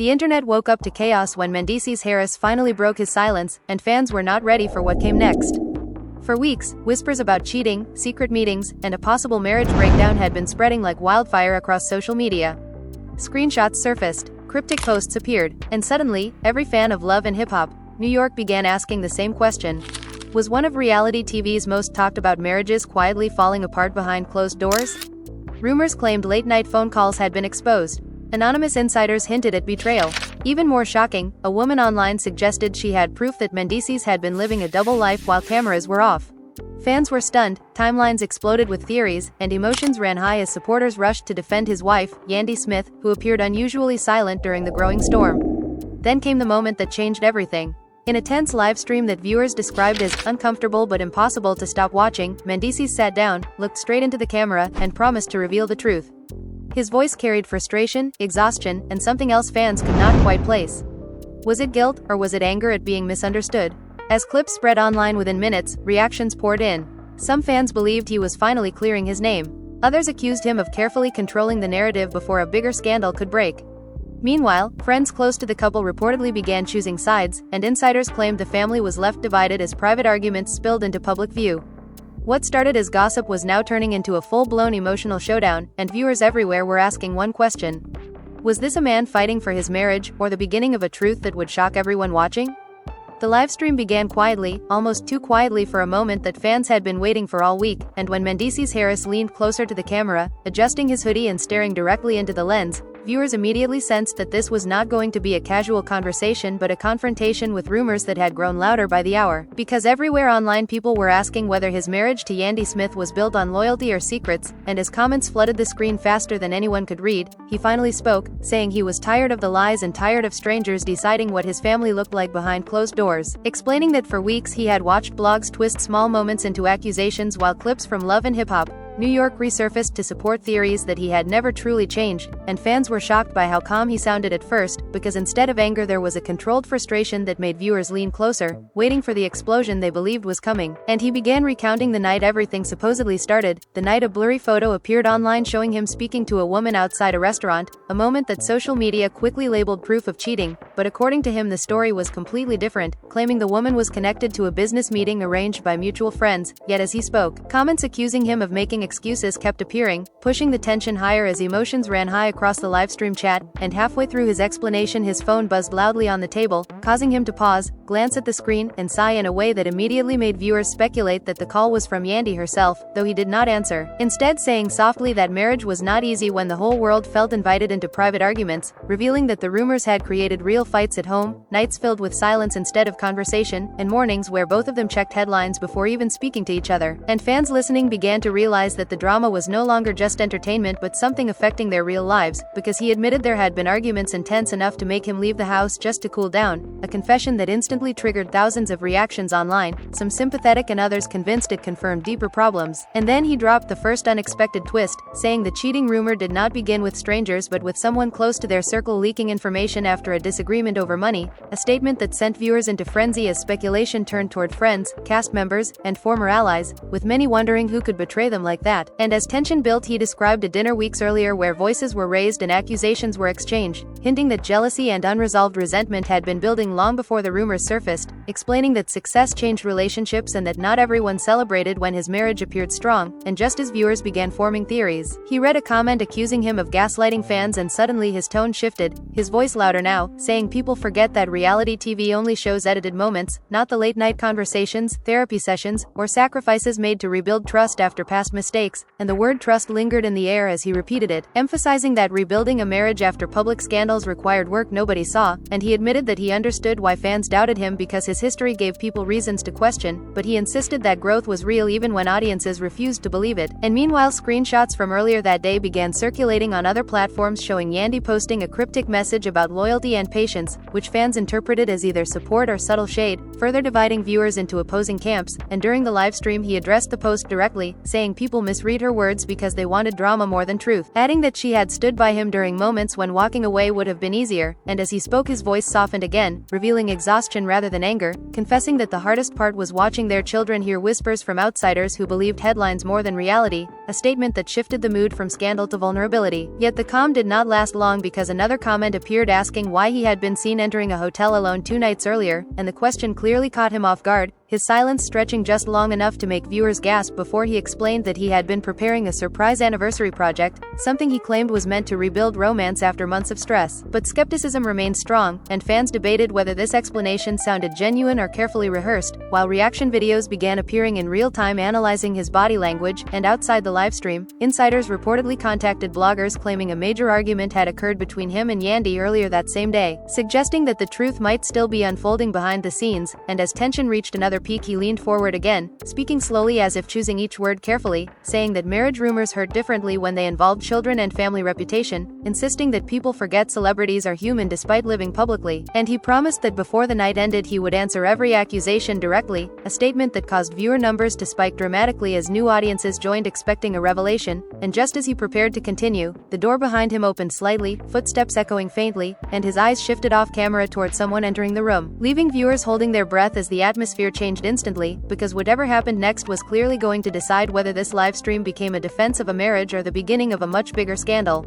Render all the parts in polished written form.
The internet woke up to chaos when Mendecees Harris finally broke his silence, and fans were not ready for what came next. For weeks, whispers about cheating, secret meetings, and a possible marriage breakdown had been spreading like wildfire across social media. Screenshots surfaced, cryptic posts appeared, and suddenly, every fan of love and hip-hop, New York began asking the same question. Was one of reality TV's most talked about marriages quietly falling apart behind closed doors? Rumors claimed late-night phone calls had been exposed. Anonymous insiders hinted at betrayal. Even more shocking, a woman online suggested she had proof that Mendecees had been living a double life while cameras were off. Fans were stunned, timelines exploded with theories, and emotions ran high as supporters rushed to defend his wife, Yandy Smith, who appeared unusually silent during the growing storm. Then came the moment that changed everything. In a tense live stream that viewers described as uncomfortable but impossible to stop watching, Mendecees sat down, looked straight into the camera, and promised to reveal the truth. His voice carried frustration, exhaustion, and something else fans could not quite place. Was it guilt, or was it anger at being misunderstood? As clips spread online within minutes, reactions poured in. Some fans believed he was finally clearing his name. Others accused him of carefully controlling the narrative before a bigger scandal could break. Meanwhile, friends close to the couple reportedly began choosing sides, and insiders claimed the family was left divided as private arguments spilled into public view. What started as gossip was now turning into a full-blown emotional showdown, and viewers everywhere were asking one question. Was this a man fighting for his marriage, or the beginning of a truth that would shock everyone watching? The livestream began quietly, almost too quietly for a moment that fans had been waiting for all week, and when Mendecees Harris leaned closer to the camera, adjusting his hoodie and staring directly into the lens, viewers immediately sensed that this was not going to be a casual conversation but a confrontation with rumors that had grown louder by the hour. Because everywhere online people were asking whether his marriage to Yandy Smith was built on loyalty or secrets, and as comments flooded the screen faster than anyone could read, he finally spoke, saying he was tired of the lies and tired of strangers deciding what his family looked like behind closed doors, explaining that for weeks he had watched blogs twist small moments into accusations while clips from Love and Hip Hop, New York resurfaced to support theories that he had never truly changed, and fans were shocked by how calm he sounded at first, because instead of anger there was a controlled frustration that made viewers lean closer, waiting for the explosion they believed was coming. And he began recounting the night everything supposedly started, the night a blurry photo appeared online showing him speaking to a woman outside a restaurant, a moment that social media quickly labeled proof of cheating, but according to him the story was completely different, claiming the woman was connected to a business meeting arranged by mutual friends. Yet as he spoke, comments accusing him of making excuses kept appearing, pushing the tension higher as emotions ran high across the livestream chat, and halfway through his explanation his phone buzzed loudly on the table, causing him to pause, glance at the screen, and sigh in a way that immediately made viewers speculate that the call was from Yandy herself, though he did not answer, instead saying softly that marriage was not easy when the whole world felt invited into private arguments, revealing that the rumors had created real fights at home, nights filled with silence instead of conversation, and mornings where both of them checked headlines before even speaking to each other. And fans listening began to realize that the drama was no longer just entertainment but something affecting their real lives, because he admitted there had been arguments intense enough to make him leave the house just to cool down, a confession that instantly triggered thousands of reactions online, some sympathetic and others convinced it confirmed deeper problems. And then he dropped the first unexpected twist, saying the cheating rumor did not begin with strangers but with someone close to their circle leaking information after a disagreement over money, a statement that sent viewers into frenzy as speculation turned toward friends, cast members, and former allies, with many wondering who could betray them like that. And as tension built he described a dinner weeks earlier where voices were raised and accusations were exchanged, hinting that jealousy and unresolved resentment had been building long before the rumors surfaced, explaining that success changed relationships and that not everyone celebrated when his marriage appeared strong, and just as viewers began forming theories, he read a comment accusing him of gaslighting fans and suddenly his tone shifted, his voice louder now, saying people forget that reality TV only shows edited moments, not the late-night conversations, therapy sessions, or sacrifices made to rebuild trust after past mistakes, and the word trust lingered in the air as he repeated it, emphasizing that rebuilding a marriage after public scandals required work nobody saw, and he admitted that he understood why fans doubted him because his history gave people reasons to question, but he insisted that growth was real even when audiences refused to believe it. And meanwhile screenshots from earlier that day began circulating on other platforms showing Yandy posting a cryptic message about loyalty and patience, which fans interpreted as either support or subtle shade, further dividing viewers into opposing camps. And during the livestream he addressed the post directly, saying people misread her words because they wanted drama more than truth, adding that she had stood by him during moments when walking away would would have been easier, and as he spoke his voice softened again, revealing exhaustion rather than anger, confessing that the hardest part was watching their children hear whispers from outsiders who believed headlines more than reality, a statement that shifted the mood from scandal to vulnerability. Yet the calm did not last long because another comment appeared asking why he had been seen entering a hotel alone 2 nights earlier, and the question clearly caught him off guard, his silence stretching just long enough to make viewers gasp before he explained that he had been preparing a surprise anniversary project, something he claimed was meant to rebuild romance after months of stress. But skepticism remained strong, and fans debated whether this explanation sounded genuine or carefully rehearsed, while reaction videos began appearing in real time analyzing his body language, and outside the livestream, insiders reportedly contacted bloggers claiming a major argument had occurred between him and Yandy earlier that same day, suggesting that the truth might still be unfolding behind the scenes, and as tension reached another peak he leaned forward again, speaking slowly as if choosing each word carefully, saying that marriage rumors hurt differently when they involved children and family reputation, insisting that people forget celebrities are human despite living publicly, and he promised that before the night ended he would answer every accusation directly, a statement that caused viewer numbers to spike dramatically as new audiences joined expecting a revelation, and just as he prepared to continue, the door behind him opened slightly, footsteps echoing faintly, and his eyes shifted off camera toward someone entering the room, leaving viewers holding their breath as the atmosphere changed instantly, because whatever happened next was clearly going to decide whether this livestream became a defense of a marriage or the beginning of a much bigger scandal.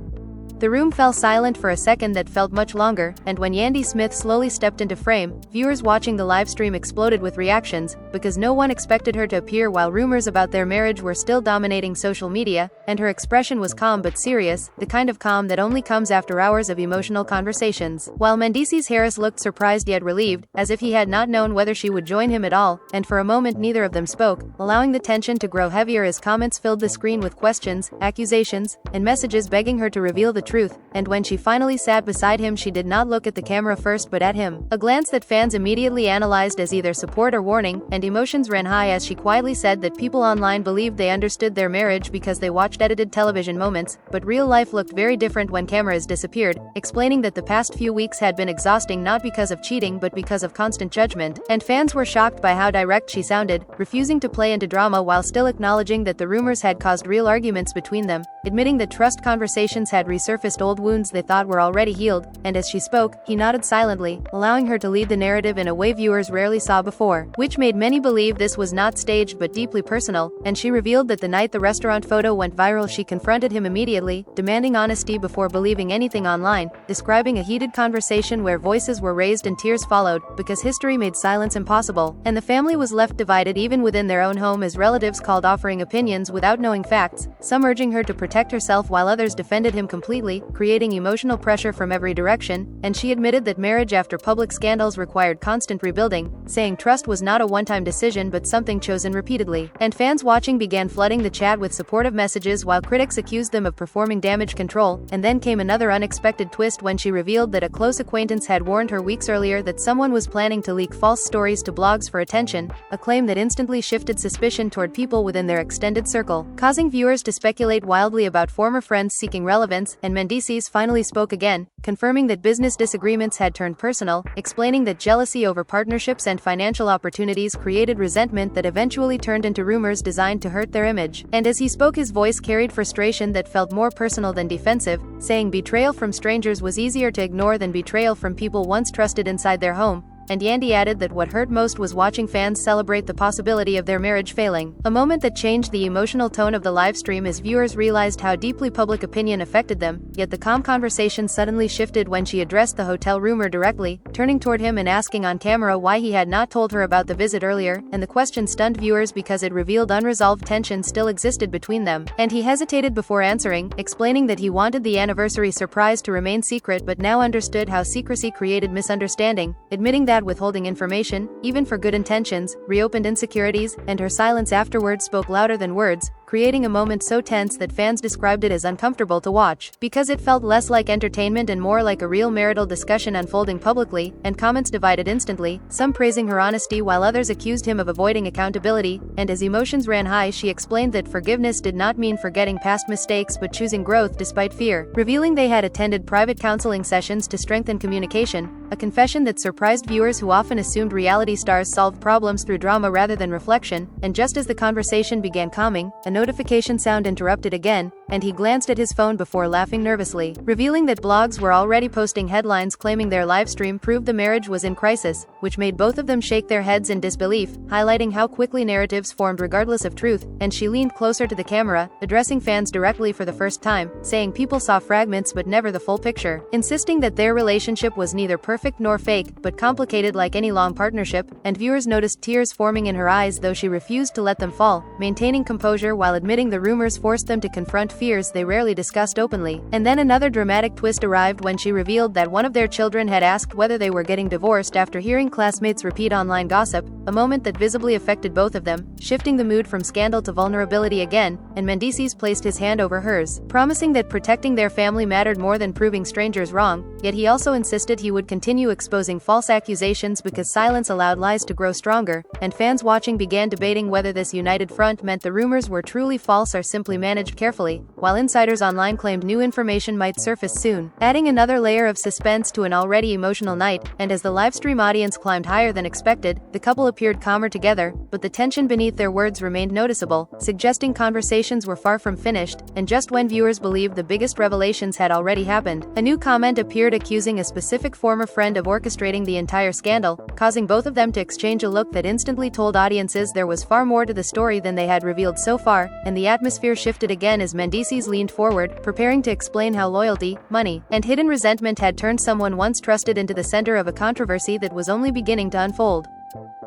The room fell silent for a second that felt much longer, and when Yandy Smith slowly stepped into frame, viewers watching the livestream exploded with reactions, because no one expected her to appear while rumors about their marriage were still dominating social media, and her expression was calm but serious, the kind of calm that only comes after hours of emotional conversations. While Mendecees Harris looked surprised yet relieved, as if he had not known whether she would join him at all, and for a moment neither of them spoke, allowing the tension to grow heavier as comments filled the screen with questions, accusations, and messages begging her to reveal the truth, and when she finally sat beside him she did not look at the camera first but at him, a glance that fans immediately analyzed as either support or warning, and emotions ran high as she quietly said that people online believed they understood their marriage because they watched edited television moments, but real life looked very different when cameras disappeared, explaining that the past few weeks had been exhausting not because of cheating but because of constant judgment, and fans were shocked by how direct she sounded, refusing to play into drama while still acknowledging that the rumors had caused real arguments between them, admitting that trust conversations had resurfaced old wounds they thought were already healed, and as she spoke, he nodded silently, allowing her to lead the narrative in a way viewers rarely saw before, which made many believe this was not staged but deeply personal, and she revealed that the night the restaurant photo went viral she confronted him immediately, demanding honesty before believing anything online, describing a heated conversation where voices were raised and tears followed, because history made silence impossible, and the family was left divided even within their own home as relatives called offering opinions without knowing facts, some urging her to protect herself while others defended him completely, creating emotional pressure from every direction, and she admitted that marriage after public scandals required constant rebuilding, saying trust was not a one-time decision but something chosen repeatedly, and fans watching began flooding the chat with supportive messages while critics accused them of performing damage control, and then came another unexpected twist when she revealed that a close acquaintance had warned her weeks earlier that someone was planning to leak false stories to blogs for attention, a claim that instantly shifted suspicion toward people within their extended circle, causing viewers to speculate wildly about former friends seeking relevance, and Mendecees finally spoke again, confirming that business disagreements had turned personal, explaining that jealousy over partnerships and financial opportunities created resentment that eventually turned into rumors designed to hurt their image, and as he spoke his voice carried frustration that felt more personal than defensive, saying betrayal from strangers was easier to ignore than betrayal from people once trusted inside their home, and Yandy added that what hurt most was watching fans celebrate the possibility of their marriage failing, a moment that changed the emotional tone of the livestream as viewers realized how deeply public opinion affected them, yet the calm conversation suddenly shifted when she addressed the hotel rumor directly, turning toward him and asking on camera why he had not told her about the visit earlier, and the question stunned viewers because it revealed unresolved tension still existed between them, and he hesitated before answering, explaining that he wanted the anniversary surprise to remain secret but now understood how secrecy created misunderstanding, admitting that withholding information, even for good intentions, reopened insecurities, and her silence afterwards spoke louder than words, creating a moment so tense that fans described it as uncomfortable to watch, because it felt less like entertainment and more like a real marital discussion unfolding publicly, and comments divided instantly, some praising her honesty while others accused him of avoiding accountability, and as emotions ran high she explained that forgiveness did not mean forgetting past mistakes but choosing growth despite fear, revealing they had attended private counseling sessions to strengthen communication, a confession that surprised viewers who often assumed reality stars solved problems through drama rather than reflection, and just as the conversation began calming, a notification sound interrupted again, and he glanced at his phone before laughing nervously, revealing that blogs were already posting headlines claiming their livestream proved the marriage was in crisis, which made both of them shake their heads in disbelief, highlighting how quickly narratives formed regardless of truth. And she leaned closer to the camera, addressing fans directly for the first time, saying people saw fragments but never the full picture, insisting that their relationship was neither perfect nor fake, but complicated like any long partnership. And viewers noticed tears forming in her eyes, though she refused to let them fall, maintaining composure while admitting the rumors forced them to confront fears they rarely discussed openly. And then another dramatic twist arrived when she revealed that one of their children had asked whether they were getting divorced after hearing classmates repeat online gossip, a moment that visibly affected both of them, shifting the mood from scandal to vulnerability again. And Mendecees placed his hand over hers, promising that protecting their family mattered more than proving strangers wrong, yet he also insisted he would continue exposing false accusations because silence allowed lies to grow stronger. And fans watching began debating whether this united front meant the rumors were truly false or simply managed carefully, while insiders online claimed new information might surface soon, adding another layer of suspense to an already emotional night. And as the livestream audience climbed higher than expected, the couple appeared calmer together, but the tension beneath their words remained noticeable, suggesting conversations were far from finished. And just when viewers believed the biggest revelations had already happened, a new comment appeared accusing a specific former friend of orchestrating the entire scandal, causing both of them to exchange a look that instantly told audiences there was far more to the story than they had revealed so far. And the atmosphere shifted again as Mendecees leaned forward, preparing to explain how loyalty, money, and hidden resentment had turned someone once trusted into the center of a controversy that was only beginning to unfold.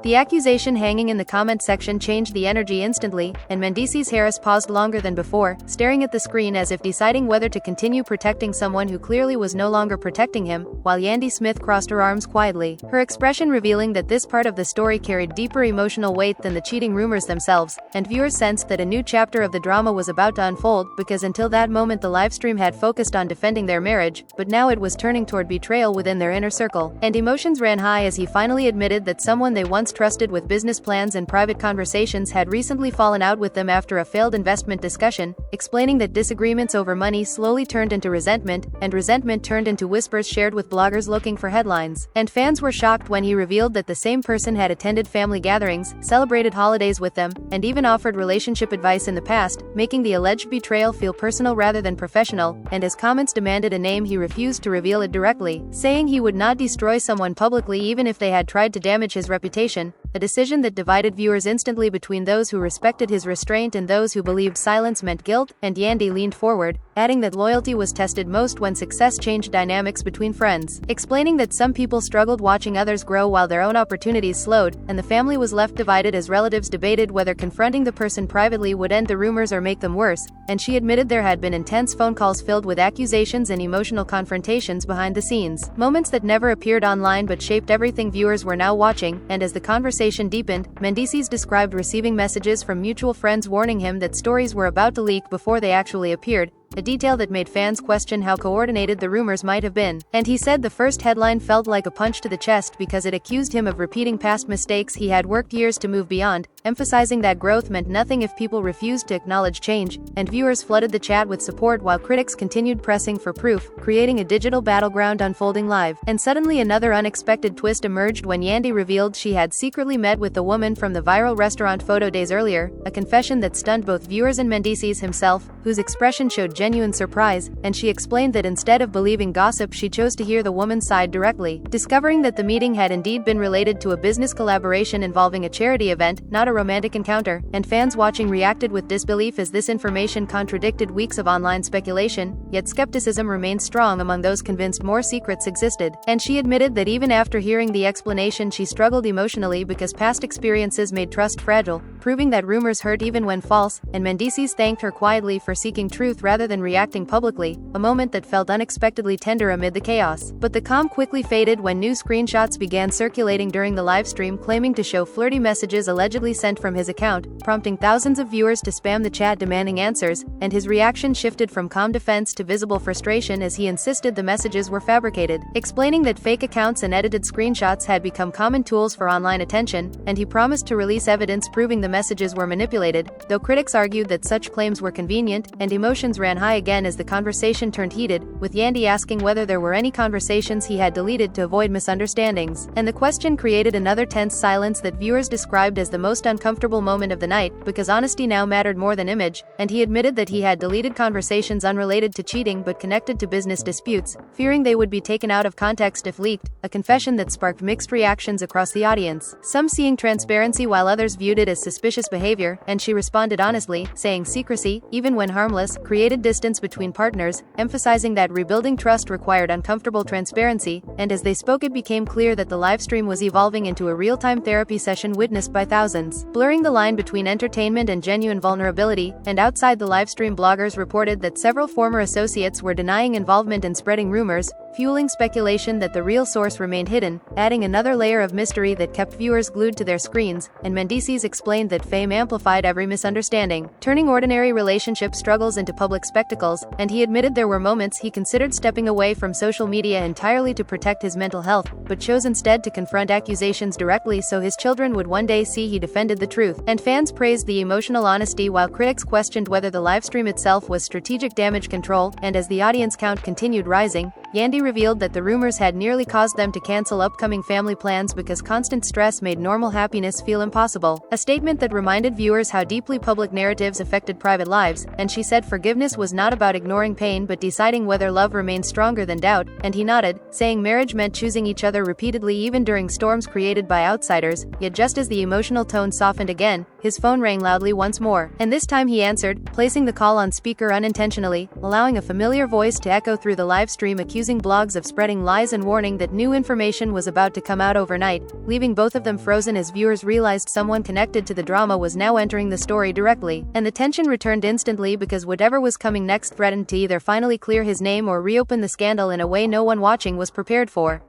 The accusation hanging in the comment section changed the energy instantly, and Mendecees Harris paused longer than before, staring at the screen as if deciding whether to continue protecting someone who clearly was no longer protecting him, while Yandy Smith crossed her arms quietly, her expression revealing that this part of the story carried deeper emotional weight than the cheating rumors themselves. And viewers sensed that a new chapter of the drama was about to unfold, because until that moment the livestream had focused on defending their marriage, but now it was turning toward betrayal within their inner circle. And emotions ran high as he finally admitted that someone they once trusted with business plans and private conversations had recently fallen out with them after a failed investment discussion, explaining that disagreements over money slowly turned into resentment, and resentment turned into whispers shared with bloggers looking for headlines. And fans were shocked when he revealed that the same person had attended family gatherings, celebrated holidays with them, and even offered relationship advice in the past, making the alleged betrayal feel personal rather than professional. And as comments demanded a name, he refused to reveal it directly, saying he would not destroy someone publicly even if they had tried to damage his reputation, a decision that divided viewers instantly between those who respected his restraint and those who believed silence meant guilt. And Yandy leaned forward, adding that loyalty was tested most when success changed dynamics between friends, explaining that some people struggled watching others grow while their own opportunities slowed, and the family was left divided as relatives debated whether confronting the person privately would end the rumors or make them worse. And she admitted there had been intense phone calls filled with accusations and emotional confrontations behind the scenes, moments that never appeared online but shaped everything viewers were now watching. And as the conversation deepened, Mendecees described receiving messages from mutual friends warning him that stories were about to leak before they actually appeared, a detail that made fans question how coordinated the rumors might have been. And he said the first headline felt like a punch to the chest because it accused him of repeating past mistakes he had worked years to move beyond, emphasizing that growth meant nothing if people refused to acknowledge change. And viewers flooded the chat with support while critics continued pressing for proof, creating a digital battleground unfolding live. And suddenly another unexpected twist emerged when Yandy revealed she had secretly met with the woman from the viral restaurant photo days earlier, a confession that stunned both viewers and Mendecees himself, whose expression showed genuine surprise. And she explained that instead of believing gossip she chose to hear the woman's side directly, discovering that the meeting had indeed been related to a business collaboration involving a charity event, not a romantic encounter. And fans watching reacted with disbelief as this information contradicted weeks of online speculation, yet skepticism remained strong among those convinced more secrets existed. And she admitted that even after hearing the explanation she struggled emotionally because past experiences made trust fragile, proving that rumors hurt even when false. And Mendecees thanked her quietly for seeking truth rather than reacting publicly, a moment that felt unexpectedly tender amid the chaos. But the calm quickly faded when new screenshots began circulating during the livestream claiming to show flirty messages allegedly sent from his account, prompting thousands of viewers to spam the chat demanding answers. And his reaction shifted from calm defense to visible frustration as he insisted the messages were fabricated, explaining that fake accounts and edited screenshots had become common tools for online attention. And he promised to release evidence proving the messages were manipulated, though critics argued that such claims were convenient. And emotions ran ran high again as the conversation turned heated, with Yandy asking whether there were any conversations he had deleted to avoid misunderstandings. And the question created another tense silence that viewers described as the most uncomfortable moment of the night, because honesty now mattered more than image, and he admitted that he had deleted conversations unrelated to cheating but connected to business disputes, fearing they would be taken out of context if leaked, a confession that sparked mixed reactions across the audience. Some seeing transparency while others viewed it as suspicious behavior, and she responded honestly, saying secrecy, even when harmless, created distance between partners, emphasizing that rebuilding trust required uncomfortable transparency, and as they spoke it became clear that the livestream was evolving into a real-time therapy session witnessed by thousands, blurring the line between entertainment and genuine vulnerability. And outside the livestream, bloggers reported that several former associates were denying involvement and spreading rumors, fueling speculation that the real source remained hidden, adding another layer of mystery that kept viewers glued to their screens. And Mendecees explained that fame amplified every misunderstanding, turning ordinary relationship struggles into public spectacles, and he admitted there were moments he considered stepping away from social media entirely to protect his mental health, but chose instead to confront accusations directly so his children would one day see he defended the truth. And fans praised the emotional honesty while critics questioned whether the livestream itself was strategic damage control. And as the audience count continued rising, Yandy revealed that the rumors had nearly caused them to cancel upcoming family plans because constant stress made normal happiness feel impossible, a statement that reminded viewers how deeply public narratives affected private lives. And she said forgiveness was not about ignoring pain but deciding whether love remained stronger than doubt, and he nodded, saying marriage meant choosing each other repeatedly even during storms created by outsiders. Yet just as the emotional tone softened again, his phone rang loudly once more, and this time he answered, placing the call on speaker unintentionally, allowing a familiar voice to echo through the live stream accusing blogs of spreading lies and warning that new information was about to come out overnight, leaving both of them frozen as viewers realized someone connected to the drama was now entering the story directly. And the tension returned instantly because whatever was coming next threatened to either finally clear his name or reopen the scandal in a way no one watching was prepared for.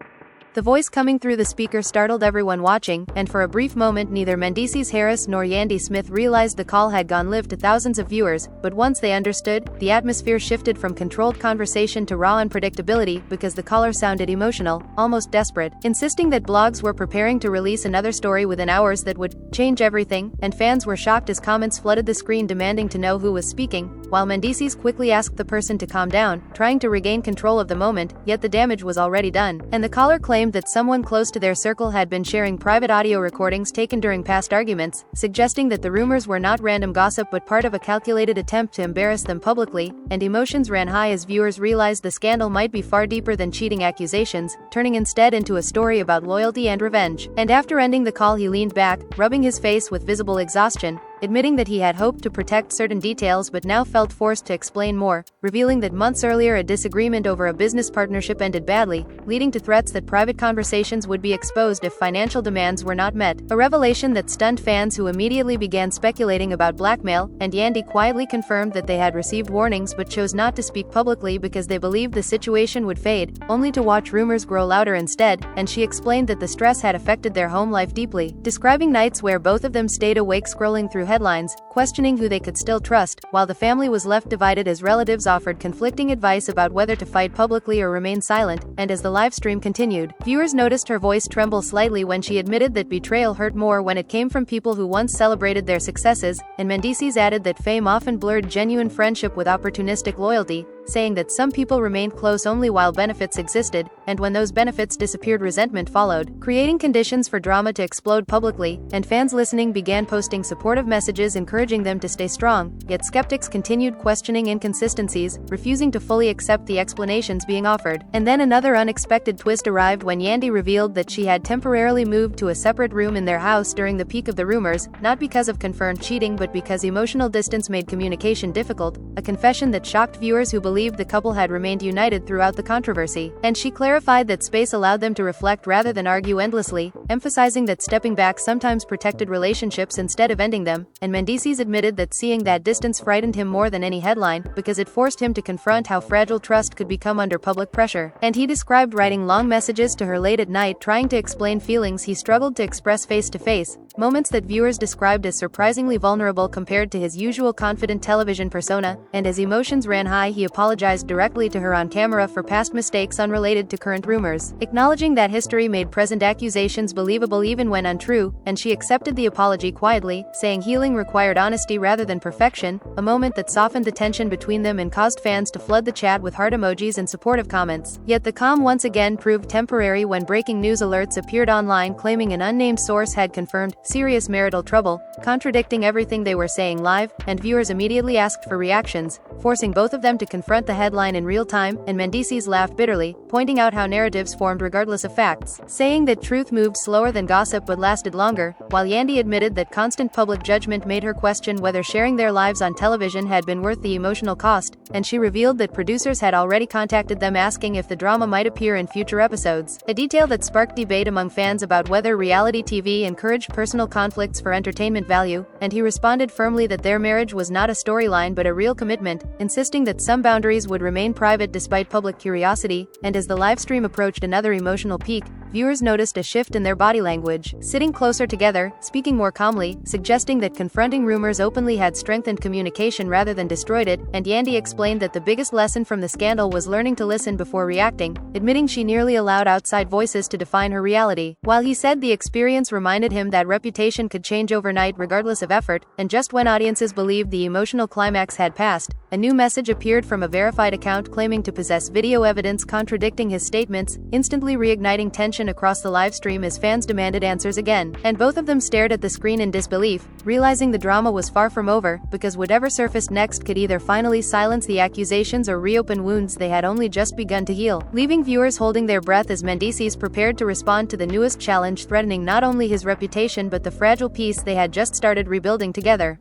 The voice coming through the speaker startled everyone watching, and for a brief moment neither Mendecees Harris nor Yandy Smith realized the call had gone live to thousands of viewers, but once they understood, the atmosphere shifted from controlled conversation to raw unpredictability because the caller sounded emotional, almost desperate, insisting that blogs were preparing to release another story within hours that would change everything, and fans were shocked as comments flooded the screen demanding to know who was speaking, while Mendecees quickly asked the person to calm down, trying to regain control of the moment, yet the damage was already done, and the caller claimed that someone close to their circle had been sharing private audio recordings taken during past arguments, suggesting that the rumors were not random gossip but part of a calculated attempt to embarrass them publicly. And emotions ran high as viewers realized the scandal might be far deeper than cheating accusations, turning instead into a story about loyalty and revenge. And after ending the call he leaned back, rubbing his face with visible exhaustion, admitting that he had hoped to protect certain details but now felt forced to explain more, revealing that months earlier a disagreement over a business partnership ended badly, leading to threats that private conversations would be exposed if financial demands were not met, a revelation that stunned fans who immediately began speculating about blackmail. And Yandy quietly confirmed that they had received warnings but chose not to speak publicly because they believed the situation would fade, only to watch rumors grow louder instead. And she explained that the stress had affected their home life deeply, describing nights where both of them stayed awake scrolling through headlines, questioning who they could still trust, while the family was left divided as relatives offered conflicting advice about whether to fight publicly or remain silent. And as the live stream continued, viewers noticed her voice tremble slightly when she admitted that betrayal hurt more when it came from people who once celebrated their successes, and Mendecees added that fame often blurred genuine friendship with opportunistic loyalty, saying that some people remained close only while benefits existed, and when those benefits disappeared resentment followed, creating conditions for drama to explode publicly. And fans listening began posting supportive messages encouraging them to stay strong, yet skeptics continued questioning inconsistencies, refusing to fully accept the explanations being offered. And then another unexpected twist arrived when Yandy revealed that she had temporarily moved to a separate room in their house during the peak of the rumors, not because of confirmed cheating but because emotional distance made communication difficult, a confession that shocked viewers who believed the couple had remained united throughout the controversy. And she clarified that space allowed them to reflect rather than argue endlessly, emphasizing that stepping back sometimes protected relationships instead of ending them. And Mendecees admitted that seeing that distance frightened him more than any headline, because it forced him to confront how fragile trust could become under public pressure. And he described writing long messages to her late at night trying to explain feelings he struggled to express face to face, moments that viewers described as surprisingly vulnerable compared to his usual confident television persona, and as emotions ran high he apologized directly to her on camera for past mistakes unrelated to current rumors, acknowledging that history made present accusations believable even when untrue, and she accepted the apology quietly, saying healing required honesty rather than perfection, a moment that softened the tension between them and caused fans to flood the chat with heart emojis and supportive comments. Yet the calm once again proved temporary when breaking news alerts appeared online claiming an unnamed source had confirmed serious marital trouble, contradicting everything they were saying live, and viewers immediately asked for reactions, forcing both of them to confront the headline in real time, and Mendecees laughed bitterly, pointing out how narratives formed regardless of facts, saying that truth moved slower than gossip but lasted longer, while Yandy admitted that constant public judgment made her question whether sharing their lives on television had been worth the emotional cost, and she revealed that producers had already contacted them asking if the drama might appear in future episodes, a detail that sparked debate among fans about whether reality TV encouraged personal conflicts for entertainment value, and he responded firmly that their marriage was not a storyline but a real commitment, insisting that some boundaries would remain private despite public curiosity, and as the livestream approached another emotional peak, viewers noticed a shift in their body language, sitting closer together, speaking more calmly, suggesting that confronting rumors openly had strengthened communication rather than destroyed it, and Yandy explained that the biggest lesson from the scandal was learning to listen before reacting, admitting she nearly allowed outside voices to define her reality. While he said the experience reminded him that reputation could change overnight regardless of effort, and just when audiences believed the emotional climax had passed, a new message appeared from a verified account claiming to possess video evidence contradicting his statements, instantly reigniting tension across the livestream as fans demanded answers again, and both of them stared at the screen in disbelief, realizing the drama was far from over, because whatever surfaced next could either finally silence the accusations or reopen wounds they had only just begun to heal, leaving viewers holding their breath as Mendecees prepared to respond to the newest challenge threatening not only his reputation but the fragile peace they had just started rebuilding together.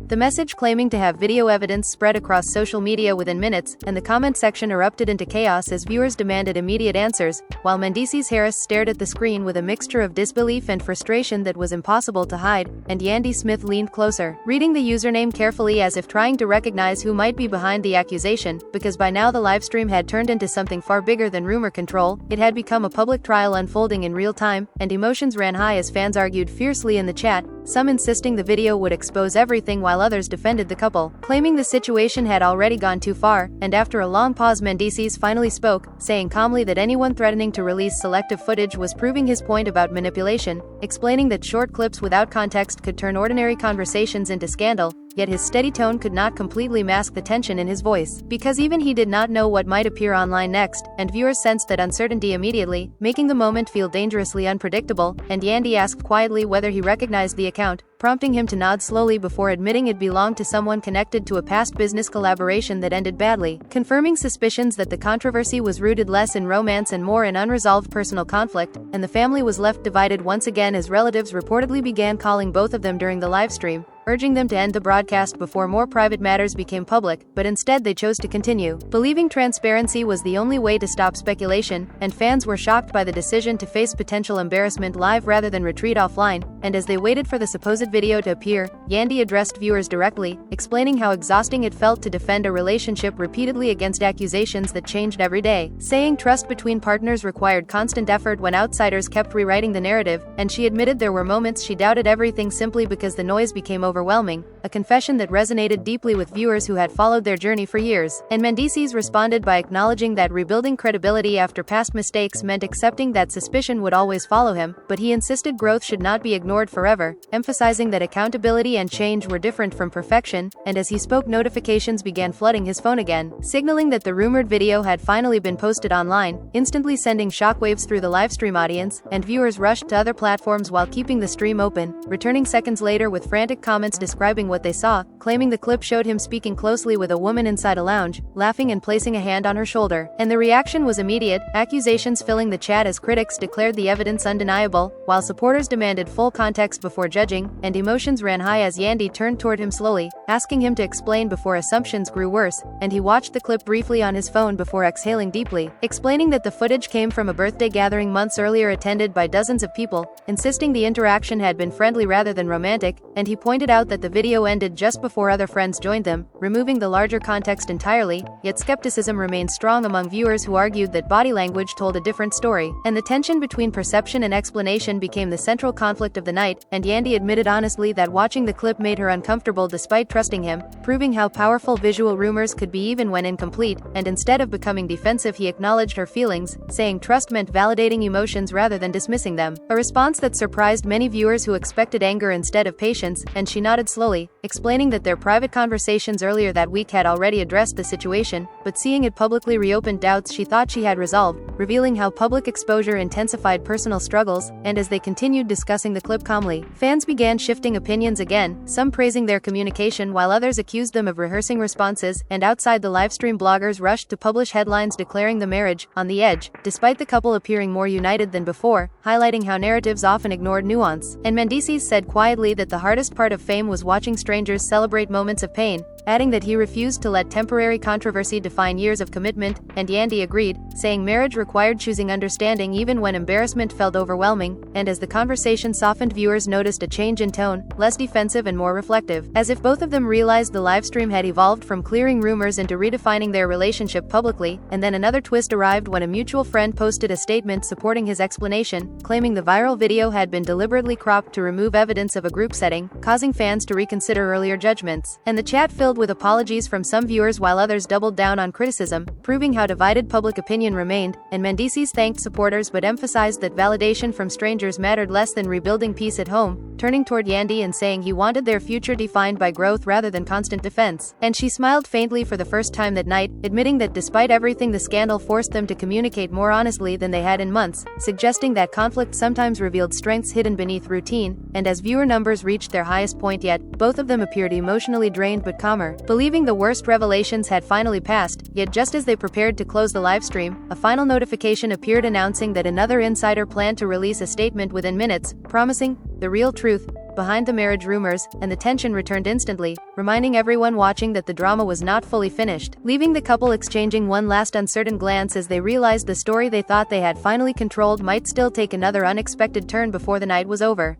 The message claiming to have video evidence spread across social media within minutes, and the comment section erupted into chaos as viewers demanded immediate answers, while Mendecees Harris stared at the screen with a mixture of disbelief and frustration that was impossible to hide, and Yandy Smith leaned closer, reading the username carefully as if trying to recognize who might be behind the accusation, because by now the livestream had turned into something far bigger than rumor control. It had become a public trial unfolding in real time, and emotions ran high as fans argued fiercely in the chat, some insisting the video would expose everything while others defended the couple, claiming the situation had already gone too far, and after a long pause Mendecees finally spoke, saying calmly that anyone threatening to release selective footage was proving his point about manipulation, explaining that short clips without context could turn ordinary conversations into scandal, yet his steady tone could not completely mask the tension in his voice, because even he did not know what might appear online next, and viewers sensed that uncertainty immediately, making the moment feel dangerously unpredictable, and Yandy asked quietly whether he recognized the account, prompting him to nod slowly before admitting it belonged to someone connected to a past business collaboration that ended badly, confirming suspicions that the controversy was rooted less in romance and more in unresolved personal conflict, and the family was left divided once again as relatives reportedly began calling both of them during the livestream, urging them to end the broadcast before more private matters became public, but instead they chose to continue, believing transparency was the only way to stop speculation, and fans were shocked by the decision to face potential embarrassment live rather than retreat offline, and as they waited for the supposed video to appear, Yandy addressed viewers directly, explaining how exhausting it felt to defend a relationship repeatedly against accusations that changed every day, saying trust between partners required constant effort when outsiders kept rewriting the narrative, and she admitted there were moments she doubted everything simply because the noise became overwhelming, a confession that resonated deeply with viewers who had followed their journey for years, and Mendecees responded by acknowledging that rebuilding credibility after past mistakes meant accepting that suspicion would always follow him, but he insisted growth should not be ignored forever, emphasizing that accountability and change were different from perfection, and as he spoke notifications began flooding his phone again, signaling that the rumored video had finally been posted online, instantly sending shockwaves through the livestream audience, and viewers rushed to other platforms while keeping the stream open, returning seconds later with frantic comments describing what they saw, claiming the clip showed him speaking closely with a woman inside a lounge, laughing and placing a hand on her shoulder, and the reaction was immediate, accusations filling the chat as critics declared the evidence undeniable, while supporters demanded full context before judging, and emotions ran high as Yandy turned toward him slowly, asking him to explain before assumptions grew worse, and he watched the clip briefly on his phone before exhaling deeply, explaining that the footage came from a birthday gathering months earlier attended by dozens of people, insisting the interaction had been friendly rather than romantic, and he pointed out that the video video ended just before other friends joined them, removing the larger context entirely, yet skepticism remained strong among viewers who argued that body language told a different story, and the tension between perception and explanation became the central conflict of the night, and Yandy admitted honestly that watching the clip made her uncomfortable despite trusting him, proving how powerful visual rumors could be even when incomplete, and instead of becoming defensive he acknowledged her feelings, saying trust meant validating emotions rather than dismissing them, a response that surprised many viewers who expected anger instead of patience, and she nodded slowly, explaining that their private conversations earlier that week had already addressed the situation, but seeing it publicly reopened doubts she thought she had resolved, revealing how public exposure intensified personal struggles, and as they continued discussing the clip calmly, fans began shifting opinions again, some praising their communication while others accused them of rehearsing responses, and outside the livestream bloggers rushed to publish headlines declaring the marriage on the edge, despite the couple appearing more united than before, highlighting how narratives often ignored nuance. And Mendecees said quietly that the hardest part of fame was watching strangers celebrate moments of pain, adding that he refused to let temporary controversy define years of commitment, and Yandy agreed, saying marriage required choosing understanding even when embarrassment felt overwhelming, and as the conversation softened viewers noticed a change in tone, less defensive and more reflective, as if both of them realized the livestream had evolved from clearing rumors into redefining their relationship publicly, and then another twist arrived when a mutual friend posted a statement supporting his explanation, claiming the viral video had been deliberately cropped to remove evidence of a group setting, causing fans to reconsider earlier judgments, and the chat filled with apologies from some viewers while others doubled down on criticism, proving how divided public opinion remained, and Mendecees thanked supporters but emphasized that validation from strangers mattered less than rebuilding peace at home, turning toward Yandy and saying he wanted their future defined by growth rather than constant defense. And she smiled faintly for the first time that night, admitting that despite everything the scandal forced them to communicate more honestly than they had in months, suggesting that conflict sometimes revealed strengths hidden beneath routine, and as viewer numbers reached their highest point yet, both of them appeared emotionally drained but calmer, believing the worst revelations had finally passed, yet just as they prepared to close the livestream, a final notification appeared announcing that another insider planned to release a statement within minutes, promising the real truth behind the marriage rumors, and the tension returned instantly, reminding everyone watching that the drama was not fully finished, leaving the couple exchanging one last uncertain glance as they realized the story they thought they had finally controlled might still take another unexpected turn before the night was over.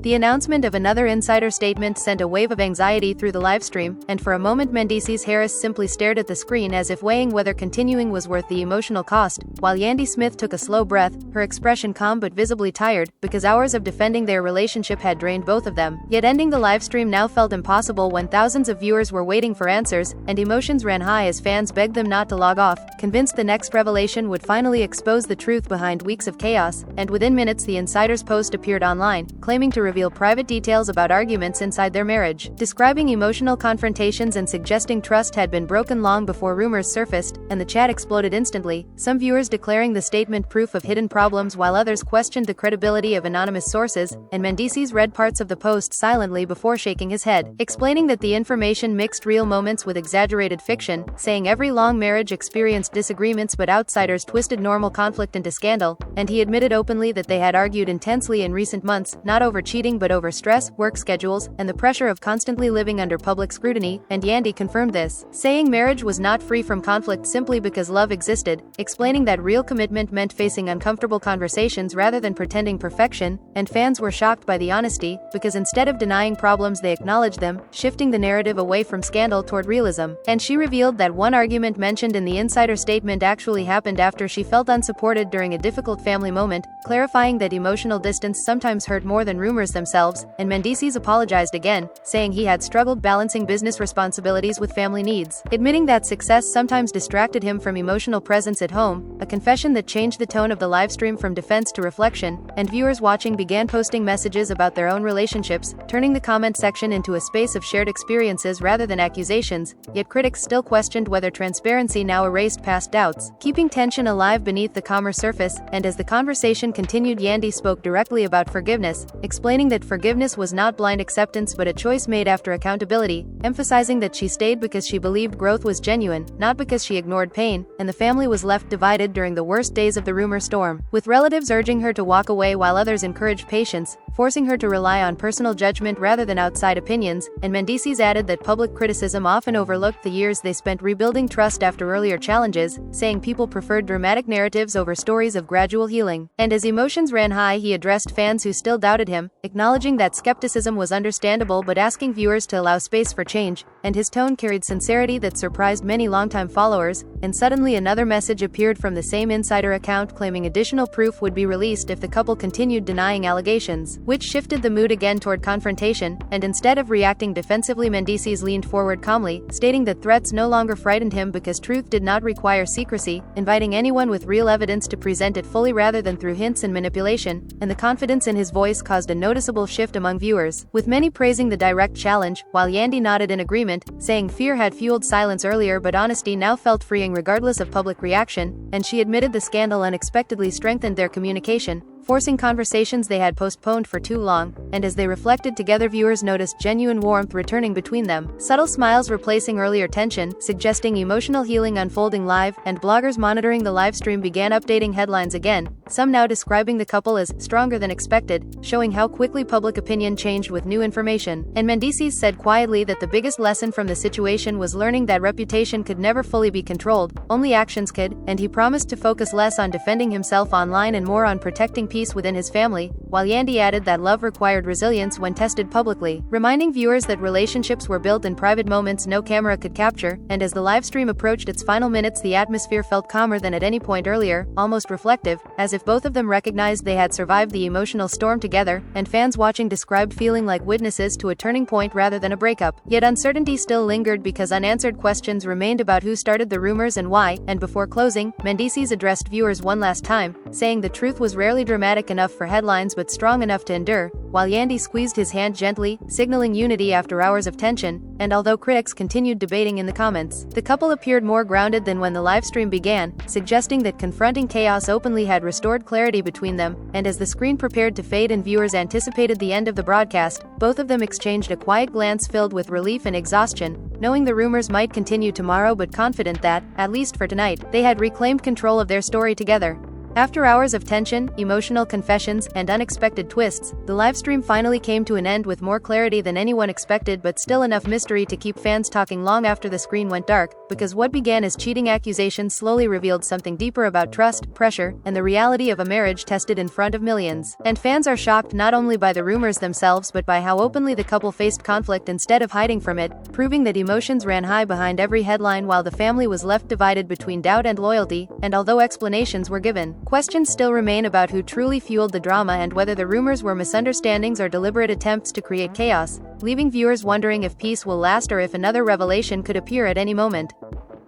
The announcement of another insider statement sent a wave of anxiety through the livestream, and for a moment Mendecees Harris simply stared at the screen as if weighing whether continuing was worth the emotional cost, while Yandy Smith took a slow breath, her expression calm but visibly tired, because hours of defending their relationship had drained both of them. Yet ending the livestream now felt impossible when thousands of viewers were waiting for answers, and emotions ran high as fans begged them not to log off, convinced the next revelation would finally expose the truth behind weeks of chaos, and within minutes the insider's post appeared online, claiming to reveal private details about arguments inside their marriage, describing emotional confrontations and suggesting trust had been broken long before rumors surfaced, and the chat exploded instantly, some viewers declaring the statement proof of hidden problems while others questioned the credibility of anonymous sources, and Mendecees read parts of the post silently before shaking his head, explaining that the information mixed real moments with exaggerated fiction, saying every long marriage experienced disagreements but outsiders twisted normal conflict into scandal, and he admitted openly that they had argued intensely in recent months, not over cheating but over stress, work schedules, and the pressure of constantly living under public scrutiny, and Yandy confirmed this, saying marriage was not free from conflict simply because love existed, explaining that real commitment meant facing uncomfortable conversations rather than pretending perfection, and fans were shocked by the honesty, because instead of denying problems they acknowledged them, shifting the narrative away from scandal toward realism, and she revealed that one argument mentioned in the insider statement actually happened after she felt unsupported during a difficult family moment, clarifying that emotional distance sometimes hurt more than rumors themselves, and Mendecees apologized again, saying he had struggled balancing business responsibilities with family needs, admitting that success sometimes distracted him from emotional presence at home, a confession that changed the tone of the livestream from defense to reflection, and viewers watching began posting messages about their own relationships, turning the comment section into a space of shared experiences rather than accusations, yet critics still questioned whether transparency now erased past doubts, keeping tension alive beneath the calmer surface, and as the conversation continued Yandy spoke directly about forgiveness, explaining that forgiveness was not blind acceptance but a choice made after accountability, emphasizing that she stayed because she believed growth was genuine, not because she ignored pain, and the family was left divided during the worst days of the rumor storm, with relatives urging her to walk away while others encouraged patience, forcing her to rely on personal judgment rather than outside opinions, and Mendecees added that public criticism often overlooked the years they spent rebuilding trust after earlier challenges, saying people preferred dramatic narratives over stories of gradual healing. And as emotions ran high he addressed fans who still doubted him, acknowledging that skepticism was understandable but asking viewers to allow space for change, and his tone carried sincerity that surprised many longtime followers. And suddenly another message appeared from the same insider account claiming additional proof would be released if the couple continued denying allegations, which shifted the mood again toward confrontation. And instead of reacting defensively, Mendecees leaned forward calmly, stating that threats no longer frightened him because truth did not require secrecy, inviting anyone with real evidence to present it fully rather than through hints and manipulation. And the confidence in his voice caused a noticeable shift among viewers, with many praising the direct challenge, while Yandy nodded in agreement, saying fear had fueled silence earlier but honesty now felt freeing regardless of public reaction. And she admitted the scandal unexpectedly strengthened their communication, forcing conversations they had postponed for too long. And as they reflected together, viewers noticed genuine warmth returning between them, subtle smiles replacing earlier tension, suggesting emotional healing unfolding live. And bloggers monitoring the livestream began updating headlines again, some now describing the couple as stronger than expected, showing how quickly public opinion changed with new information. And Mendecees said quietly that the biggest lesson from the situation was learning that reputation could never fully be controlled, only actions could. And he promised to focus less on defending himself online and more on protecting peace within his family, while Yandy added that love required resilience when tested publicly, reminding viewers that relationships were built in private moments no camera could capture. And as the livestream approached its final minutes, the atmosphere felt calmer than at any point earlier, almost reflective, as if both of them recognized they had survived the emotional storm together. And fans watching described feeling like witnesses to a turning point rather than a breakup. Yet uncertainty still lingered because unanswered questions remained about who started the rumors and why. And before closing, Mendecees addressed viewers one last time, saying the truth was rarely dramatic enough for headlines but strong enough to endure, while Yandy squeezed his hand gently, signaling unity after hours of tension. And although critics continued debating in the comments, the couple appeared more grounded than when the livestream began, suggesting that confronting chaos openly had restored clarity between them. And as the screen prepared to fade and viewers anticipated the end of the broadcast, both of them exchanged a quiet glance filled with relief and exhaustion, knowing the rumors might continue tomorrow but confident that, at least for tonight, they had reclaimed control of their story together. After hours of tension, emotional confessions, and unexpected twists, the livestream finally came to an end with more clarity than anyone expected but still enough mystery to keep fans talking long after the screen went dark, because what began as cheating accusations slowly revealed something deeper about trust, pressure, and the reality of a marriage tested in front of millions. And fans are shocked not only by the rumors themselves but by how openly the couple faced conflict instead of hiding from it, proving that emotions ran high behind every headline while the family was left divided between doubt and loyalty. And although explanations were given, questions still remain about who truly fueled the drama and whether the rumors were misunderstandings or deliberate attempts to create chaos, leaving viewers wondering if peace will last or if another revelation could appear at any moment.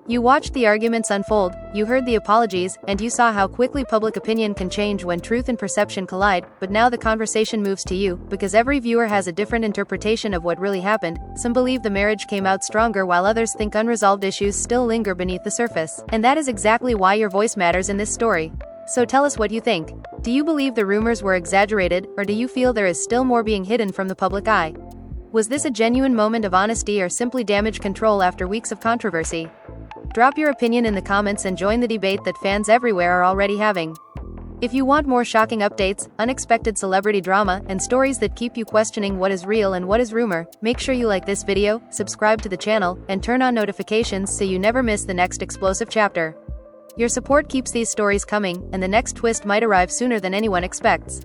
You watched the arguments unfold, you heard the apologies, and you saw how quickly public opinion can change when truth and perception collide. But now the conversation moves to you, because every viewer has a different interpretation of what really happened. Some believe the marriage came out stronger while others think unresolved issues still linger beneath the surface. And that is exactly why your voice matters in this story. So tell us what you think. Do you believe the rumors were exaggerated, or do you feel there is still more being hidden from the public eye? Was this a genuine moment of honesty or simply damage control after weeks of controversy? Drop your opinion in the comments and join the debate that fans everywhere are already having. If you want more shocking updates, unexpected celebrity drama, and stories that keep you questioning what is real and what is rumor, make sure you like this video, subscribe to the channel, and turn on notifications so you never miss the next explosive chapter. Your support keeps these stories coming, and the next twist might arrive sooner than anyone expects.